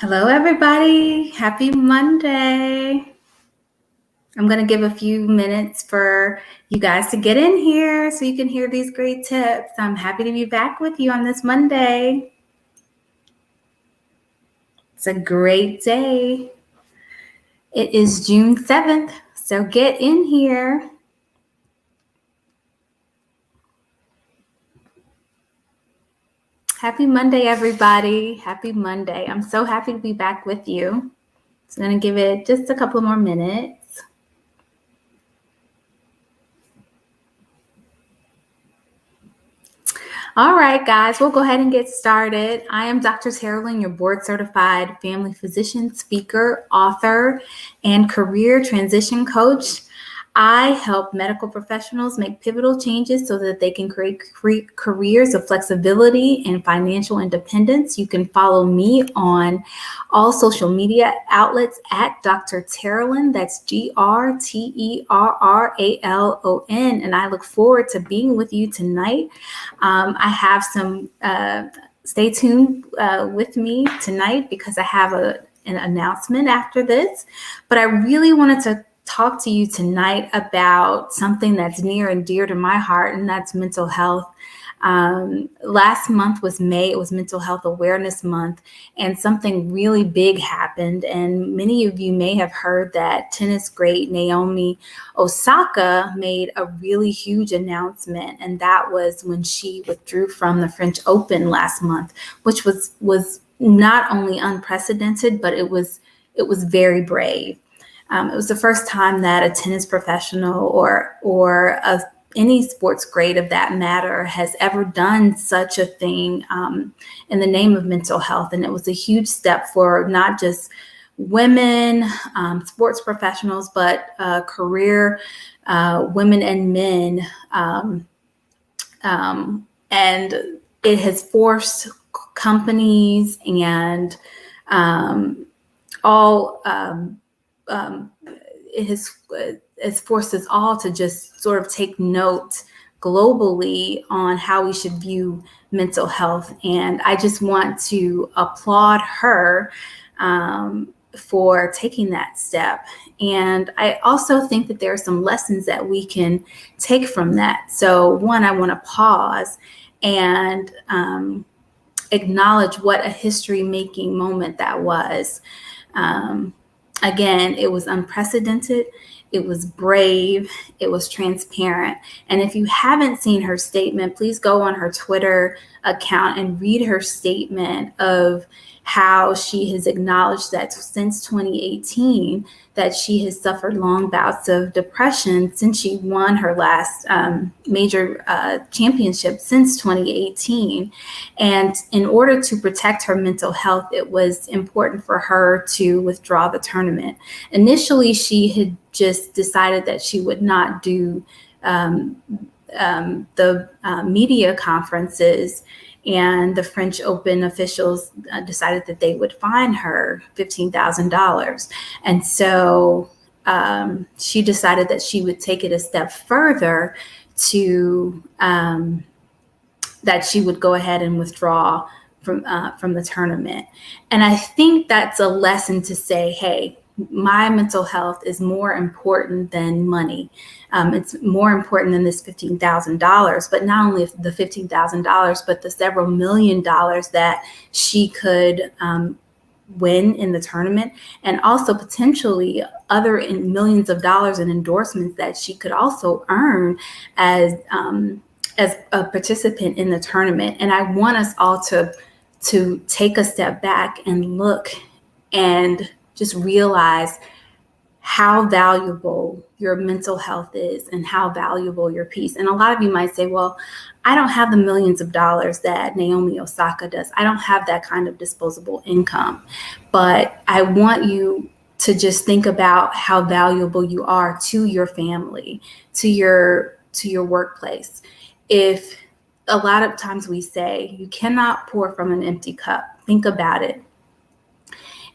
Hello, everybody. Happy Monday. I'm going to give a few minutes for you guys to get in here so you can hear these great tips. I'm happy to be back with you on this Monday. It's a great day. It is June 7th, so get in here. Happy Monday, everybody. Happy Monday. I'm so happy to be back with you. So I'm going to give it just a couple more minutes. All right, guys, we'll go ahead and get started. I am Dr. Terrell, your board-certified family physician, speaker, author, and career transition coach. I help medical professionals make pivotal changes so that they can create careers of flexibility and financial independence. You can follow me on all social media outlets at Dr. Terrellin. That's GRTERRALON. And I look forward to being with you tonight. I have some, stay tuned with me tonight because I have an announcement after this. But I really wanted to talk to you tonight about something that's near and dear to my heart, and that's mental health. Last month was May. It was Mental Health Awareness Month, and something really big happened. And many of you may have heard that tennis great Naomi Osaka made a really huge announcement, and that was when she withdrew from the French Open last month, which was not only unprecedented, but it was very brave. It was the first time that a tennis professional or any sports great of that matter has ever done such a thing in the name of mental health. And it was a huge step for not just women, sports professionals, but career women and men. And it has forced companies and it has forced us all to just sort of take note globally on how we should view mental health. And I just want to applaud her for taking that step. And I also think that there are some lessons that we can take from that. So one, I want to pause and acknowledge what a history-making moment that was. Again, it was unprecedented, it was brave, it was transparent. And if you haven't seen her statement, please go on her Twitter account and read her statement of how she has acknowledged that since 2018, that she has suffered long bouts of depression since she won her last major championship since 2018. And in order to protect her mental health, it was important for her to withdraw the tournament. Initially, she had just decided that she would not do the media conferences, and the French Open officials decided that they would fine her $15,000. And so she decided that she would take it a step further to that she would go ahead and withdraw from the tournament. And I think that's a lesson to say, hey, my mental health is more important than money. It's more important than this $15,000, but not only the $15,000, but the several $1 million that she could win in the tournament, and also potentially other millions of dollars in endorsements that she could also earn as a participant in the tournament. And I want us all to take a step back and look and just realize how valuable your mental health is and how valuable your peace. And a lot of you might say, well, I don't have the millions of dollars that Naomi Osaka does. I don't have that kind of disposable income. But I want you to just think about how valuable you are to your family, to your workplace. If a lot of times we say you cannot pour from an empty cup, think about it.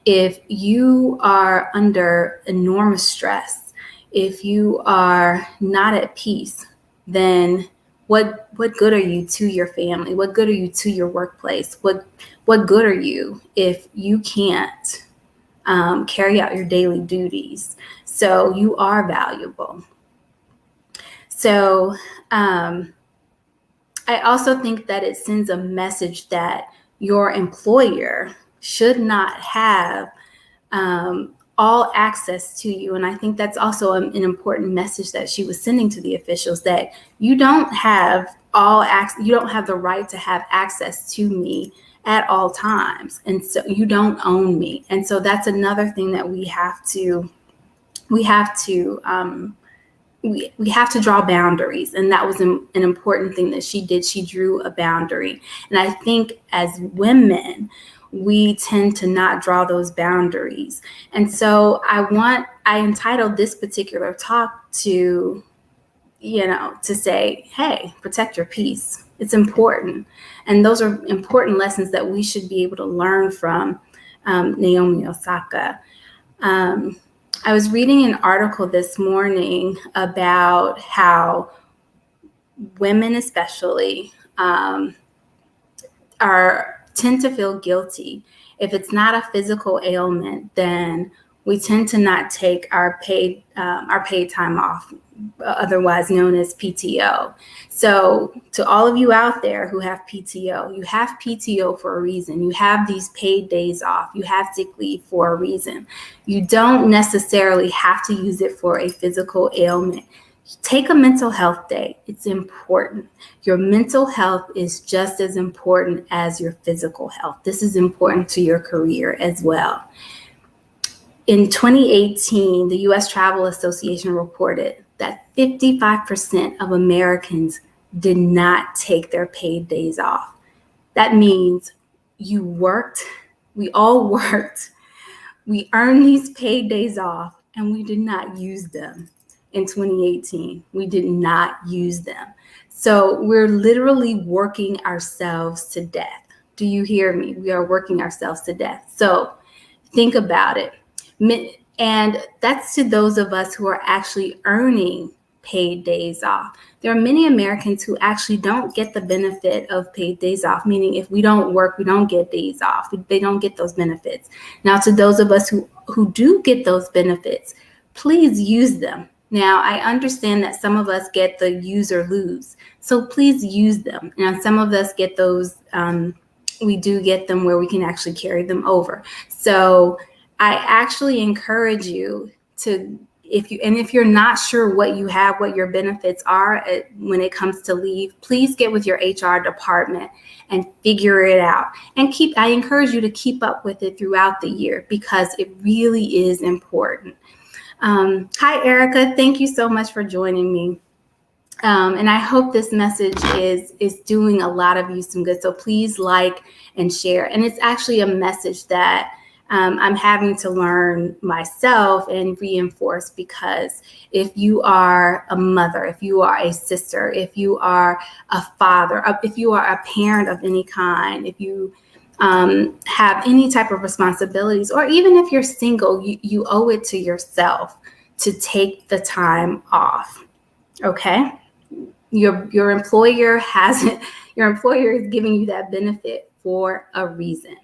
If you are under enormous stress, if you are not at peace, then What good are you to your family? What good are you to your workplace? What good are you if you can't carry out your daily duties? So you are valuable. So I also think that it sends a message that your employer should not have all access to you. And I think that's also an important message that she was sending to the officials, that you don't have you don't have the right to have access to me at all times. And so you don't own me. And so that's another thing that we have to draw boundaries. And that was an important thing that she did. She drew a boundary. And I think as women, we tend to not draw those boundaries. And so I entitled this particular talk to say, hey, protect your peace. It's important. And those are important lessons that we should be able to learn from Naomi Osaka. I was reading an article this morning about how women especially tend to feel guilty. If it's not a physical ailment, then we tend to not take our paid time off, otherwise known as PTO. So to all of you out there who have PTO, you have PTO for a reason. You have these paid days off. You have sick leave for a reason. You don't necessarily have to use it for a physical ailment. Take a mental health day. It's important. Your mental health is just as important as your physical health. This is important to your career as well. In 2018, the U.S. Travel Association reported that 55% of Americans did not take their paid days off. That means you worked, we all worked, we earned these paid days off, and we did not use them. In 2018, we did not use them. So we're literally working ourselves to death. Do you hear me? We are working ourselves to death. So think about it. And that's to those of us who are actually earning paid days off. There are many Americans who actually don't get the benefit of paid days off, meaning if we don't work, we don't get days off. They don't get those benefits. Now, to those of us who do get those benefits, please use them. Now, I understand that some of us get the use or lose, so please use them. Now, some of us get those, we do get them where we can actually carry them over. So I actually encourage you to, if you're not sure what you have, what your benefits are when it comes to leave, please get with your HR department and figure it out. And I encourage you to keep up with it throughout the year because it really is important. Hi, Erica. Thank you so much for joining me. And I hope this message is doing a lot of you some good. So please like and share. And it's actually a message that I'm having to learn myself and reinforce, because if you are a mother, if you are a sister, if you are a father, if you are a parent of any kind, if you have any type of responsibilities, or even if you're single, you owe it to yourself to take the time off. Okay? Your employer is giving you that benefit for a reason.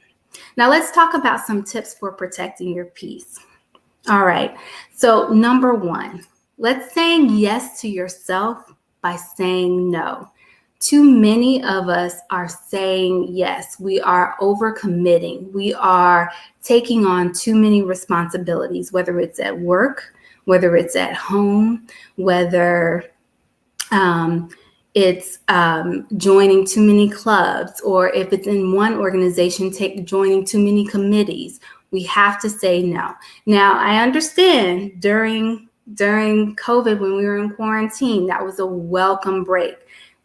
Now let's talk about some tips for protecting your peace. All right. So number one, let's saying yes to yourself by saying no. Too many of us are saying yes. We are overcommitting. We are taking on too many responsibilities, whether it's at work, whether it's at home, whether it's joining too many clubs, or if it's in one organization, joining too many committees. We have to say no. Now, I understand during COVID, when we were in quarantine, that was a welcome break.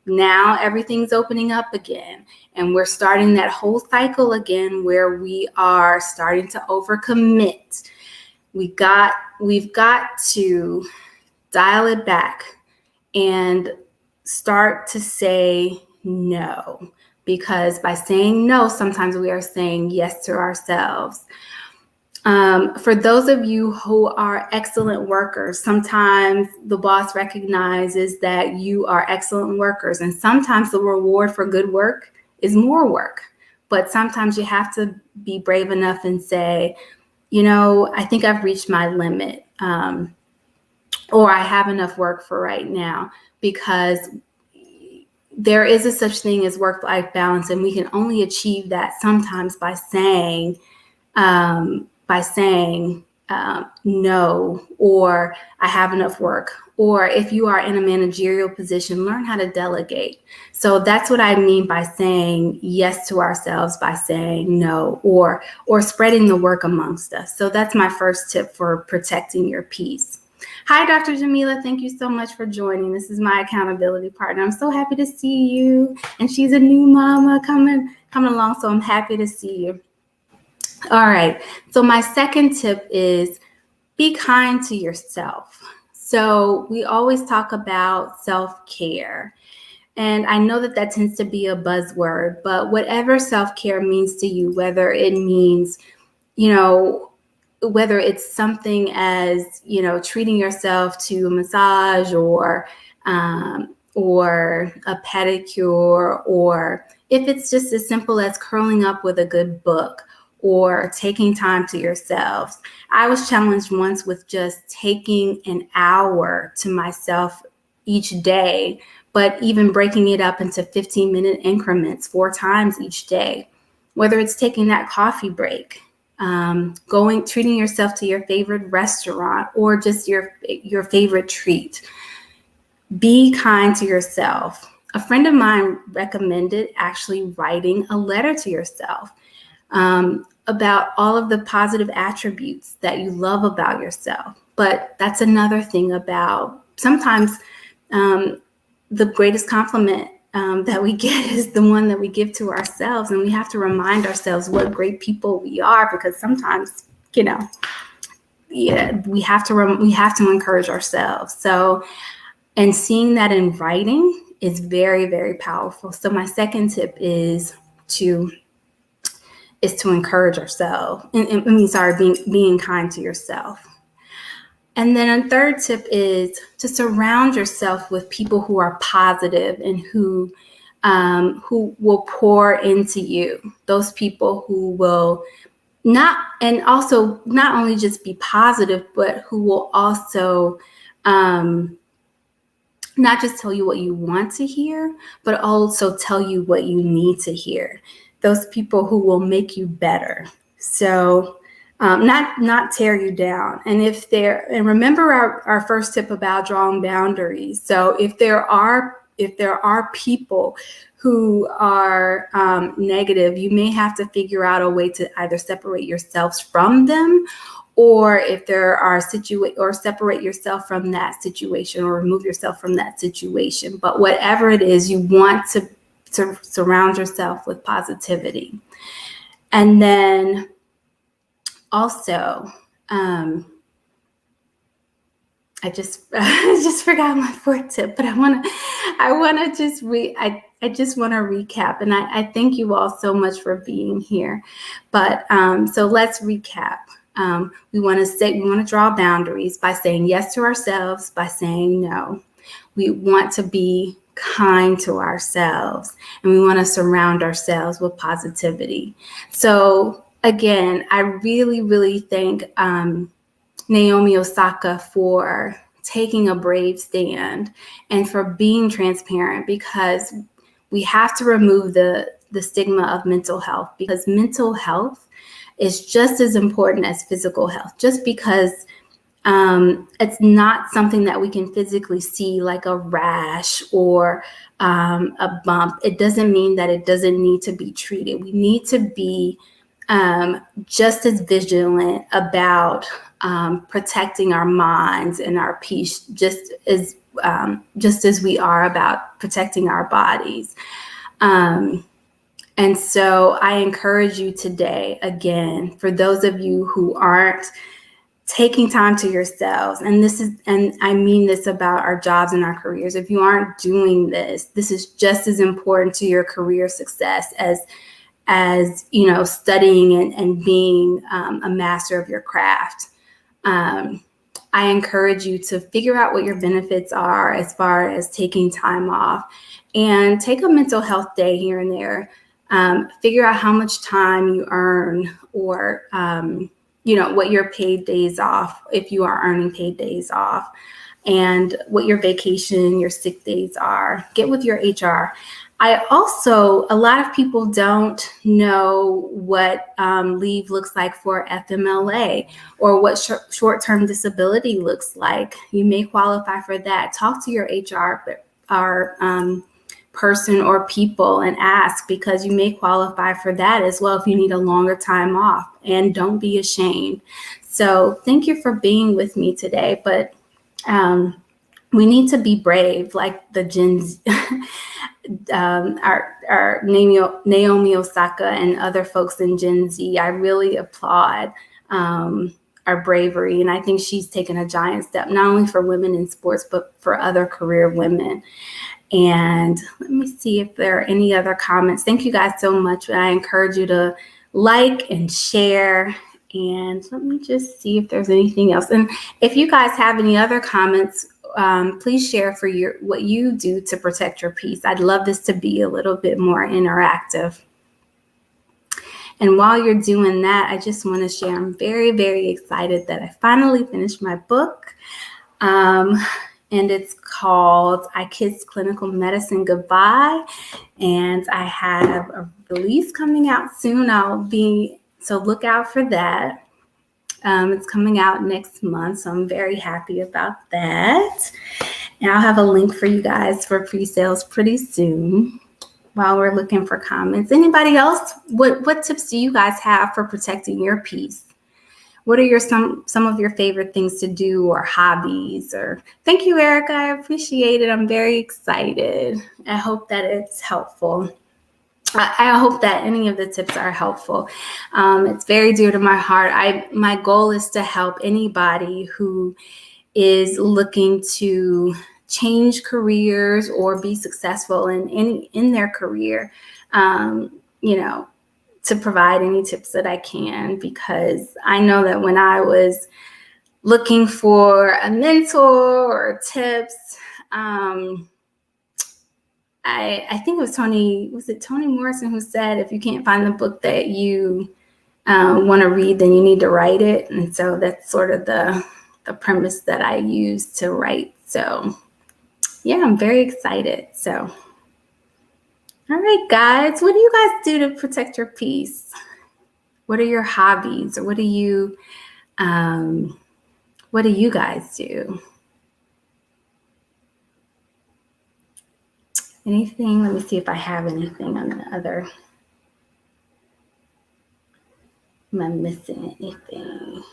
Now everything's opening up again, and we're starting that whole cycle again where we are starting to overcommit. We've got to dial it back and start to say no, because by saying no, sometimes we are saying yes to ourselves. For those of you who are excellent workers, sometimes the boss recognizes that you are excellent workers, and sometimes the reward for good work is more work. But sometimes you have to be brave enough and say, I think I've reached my limit, or I have enough work for right now, because there is a such thing as work-life balance, and we can only achieve that sometimes by saying no, or I have enough work. Or if you are in a managerial position, learn how to delegate. So that's what I mean by saying yes to ourselves, by saying no, or spreading the work amongst us. So that's my first tip for protecting your peace. Hi, Dr. Jamila. Thank you so much for joining. This is my accountability partner. I'm so happy to see you. And she's a new mama coming along, so I'm happy to see you. All right. So my second tip is be kind to yourself. So we always talk about self-care. And I know that tends to be a buzzword, but whatever self-care means to you, whether it means, whether it's something as, treating yourself to a massage or a pedicure, or if it's just as simple as curling up with a good book or taking time to yourselves. I was challenged once with just taking an hour to myself each day, but even breaking it up into 15-minute increments 4 times each day, whether it's taking that coffee break, treating yourself to your favorite restaurant, or just your favorite treat. Be kind to yourself. A friend of mine recommended actually writing a letter to yourself about all of the positive attributes that you love about yourself. But that's another thing about sometimes the greatest compliment that we get is the one that we give to ourselves. And we have to remind ourselves what great people we are, because sometimes, we have to encourage ourselves. So, and seeing that in writing is very, very powerful. So my second tip is to encourage yourself. Being kind to yourself. And then a third tip is to surround yourself with people who are positive and who will pour into you. Those people who will not only just be positive, but who will also not just tell you what you want to hear, but also tell you what you need to hear. Those people who will make you better. So not tear you down. And remember our first tip about drawing boundaries. So if there are people who are negative, you may have to figure out a way to either separate yourselves from them, or if there are or separate yourself from that situation, or remove yourself from that situation. But whatever it is, you want to surround yourself with positivity. And then also, I just forgot my fourth tip, but I want to just recap, and I thank you all so much for being here. But so let's recap. We want to draw boundaries by saying yes to ourselves, by saying no. We want to be kind to ourselves, and we want to surround ourselves with positivity. So again, I really, really thank Naomi Osaka for taking a brave stand and for being transparent, because we have to remove the stigma of mental health, because mental health is just as important as physical health. Just because it's not something that we can physically see, like a rash or a bump, it doesn't mean that it doesn't need to be treated. We need to be just as vigilant about protecting our minds and our peace, just as we are about protecting our bodies. And so I encourage you today, again, for those of you who aren't taking time to yourselves, and I mean this about our jobs and our careers. If you aren't doing this, this is just as important to your career success as studying and being a master of your craft. I encourage you to figure out what your benefits are as far as taking time off, and take a mental health day here and there. Figure out how much time you earn, or what your paid days off, if you are earning paid days off, and what your vacation, your sick days are. Get with your HR. A lot of people don't know what leave looks like for FMLA, or what short-term disability looks like. You may qualify for that. Talk to your HR person or people and ask, because you may qualify for that as well if you need a longer time off. And don't be ashamed. So thank you for being with me today. But we need to be brave, like the Gen Z, our Naomi Osaka and other folks in Gen Z. I really applaud our bravery, and I think she's taken a giant step, not only for women in sports, but for other career women. And let me see if there are any other comments. Thank you guys so much. I encourage you to like and share. And let me just see if there's anything else. And if you guys have any other comments, please share for what you do to protect your peace. I'd love this to be a little bit more interactive. And while you're doing that, I just want to share, I'm very, very excited that I finally finished my book. And it's called I Kissed Clinical Medicine Goodbye. And I have a release coming out soon. So look out for that. It's coming out next month, so I'm very happy about that. And I'll have a link for you guys for pre-sales pretty soon while we're looking for comments. Anybody else? What tips do you guys have for protecting your peace? What are some of your favorite things to do, or hobbies? Or thank you, Erica. I appreciate it. I'm very excited. I hope that it's helpful. I hope that any of the tips are helpful. It's very dear to my heart. My goal is to help anybody who is looking to change careers or be successful in their career, to provide any tips that I can, because I know that when I was looking for a mentor or tips, I think it was Toni Morrison who said, if you can't find the book that you want to read, then you need to write it. And so that's sort of the premise that I use to write. So yeah, I'm very excited. So, all right, guys, what do you guys do to protect your peace? What are your hobbies, or what do you guys do? Anything? Let me see if I have anything on the other. Am I missing anything?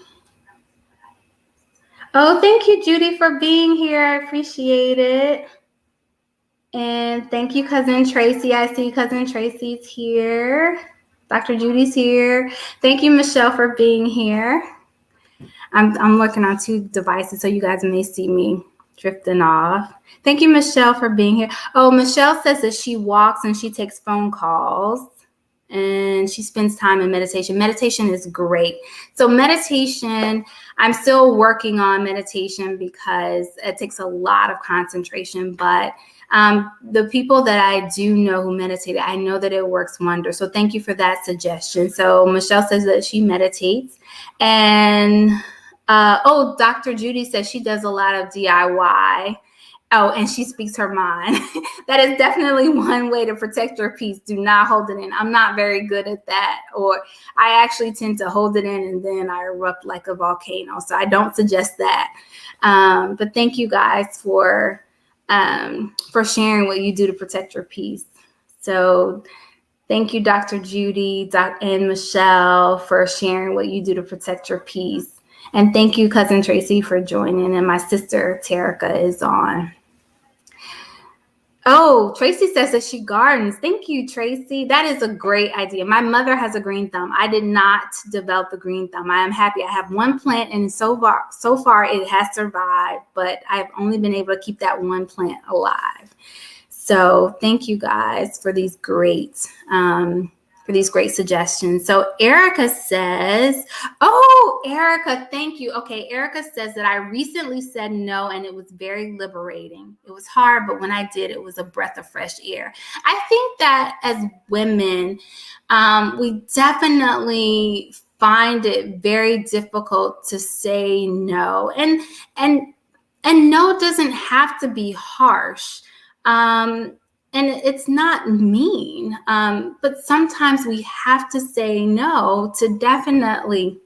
Oh, thank you, Judy, for being here. I appreciate it. And thank you, Cousin Tracy. I see Cousin Tracy's here. Dr. Judy's here. Thank you, Michelle, for being here. I'm working on 2 devices, so you guys may see me drifting off. Thank you, Michelle, for being here. Oh, Michelle says that she walks and she takes phone calls and she spends time in meditation. Meditation is great. So meditation, I'm still working on meditation because it takes a lot of concentration, but the people that I do know who meditate, I know that it works wonders. So thank you for that suggestion. So Michelle says that she meditates. And Dr. Judy says she does a lot of DIY. Oh, and she speaks her mind. That is definitely one way to protect your peace. Do not hold it in. I'm not very good at that. Or I actually tend to hold it in and then I erupt like a volcano. So I don't suggest that. But thank you guys for sharing what you do to protect your peace. So thank you, Dr. Judy, and Michelle, for sharing what you do to protect your peace. And thank you, Cousin Tracy, for joining. And my sister, Terica, is on. Oh, Tracy says that she gardens. Thank you, Tracy. That is a great idea. My mother has a green thumb. I did not develop the green thumb. I am happy. I have one plant, and so far it has survived, but I've only been able to keep that one plant alive. So thank you guys for these great for these great suggestions. So Erica says, oh, Erica, thank you. Okay, Erica says that I recently said no, and it was very liberating. It was hard, but when I did, it was a breath of fresh air. I think that as women, we definitely find it very difficult to say no. And no doesn't have to be harsh. And it's not mean, but sometimes we have to say no to definitely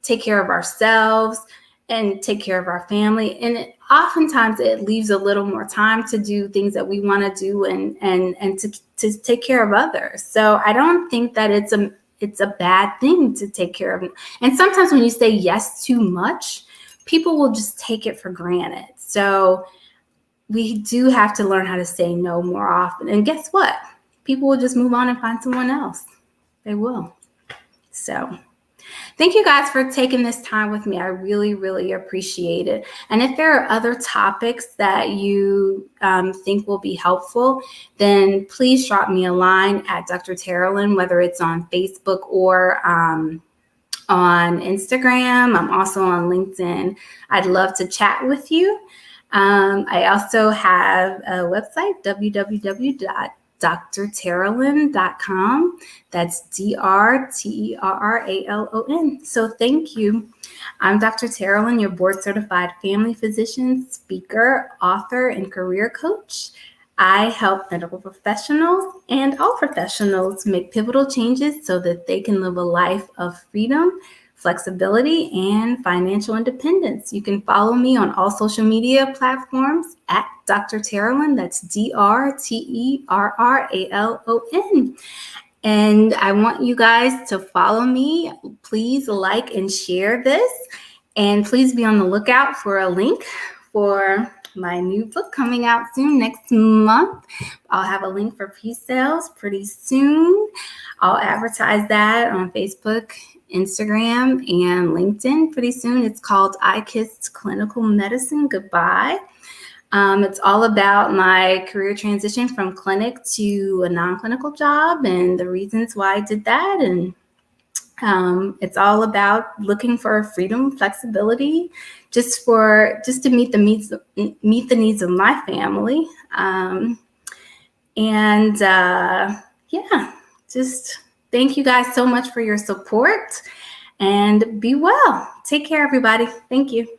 take care of ourselves and take care of our family. And oftentimes it leaves a little more time to do things that we want to do and to take care of others. So I don't think that it's a bad thing to take care of. And sometimes when you say yes too much, people will just take it for granted. So we do have to learn how to say no more often. And guess what? People will just move on and find someone else. They will. So thank you guys for taking this time with me. I really, really appreciate it. And if there are other topics that you think will be helpful, then please drop me a line at Dr. Terrellin, whether it's on Facebook or on Instagram. I'm also on LinkedIn. I'd love to chat with you. I also have a website, www.drterrellin.com. That's DRTERRALON. So thank you. I'm Dr. Terrellin, your board certified family physician, speaker, author, and career coach. I help medical professionals and all professionals make pivotal changes so that they can live a life of freedom, flexibility, and financial independence. You can follow me on all social media platforms at Dr. Terrellin. That's DRTERRALON. And I want you guys to follow me. Please like and share this. And please be on the lookout for a link for my new book coming out soon, next month. I'll have a link for pre-sales pretty soon. I'll advertise that on Facebook, Instagram, and LinkedIn pretty soon. It's called I Kissed Clinical Medicine Goodbye. It's all about my career transition from clinic to a non-clinical job and the reasons why I did that. And it's all about looking for freedom, flexibility, just to meet the needs of my family. Just thank you guys so much for your support, and be well. Take care, everybody. Thank you.